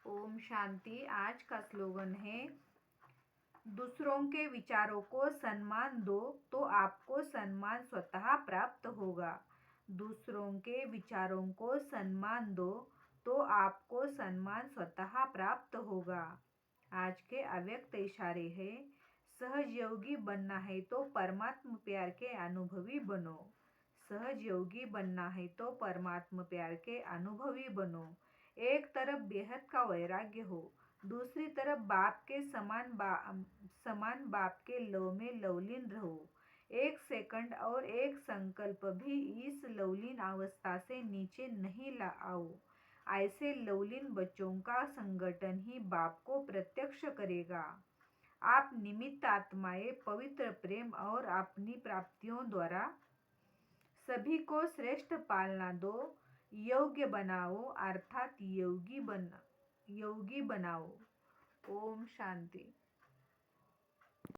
ओम शांति। आज का स्लोगन है, दूसरों के विचारों को सम्मान दो तो आपको सम्मान स्वतः प्राप्त होगा। दूसरों के विचारों को सम्मान दो तो आपको सम्मान स्वतः प्राप्त होगा। आज के अव्यक्त इशारे हैं, सहज योगी बनना है तो परमात्मा प्यार के अनुभवी बनो। सहज योगी बनना है तो परमात्मा प्यार के अनुभवी बनो। एक तरफ बेहद का वैराग्य हो, दूसरी तरफ बाप के समान बाप के लव में लवलीन रहो। एक सेकंड और एक संकल्प भी इस लवलीन अवस्था से नीचे नहीं आओ। ऐसे लवलीन बच्चों का संगठन ही बाप को प्रत्यक्ष करेगा। आप निमित्त आत्माएं पवित्र प्रेम और अपनी प्राप्तियों द्वारा सभी को श्रेष्ठ पालना दो, योग्य बनाओ अर्थात योगी बनाओ। ओम शांति।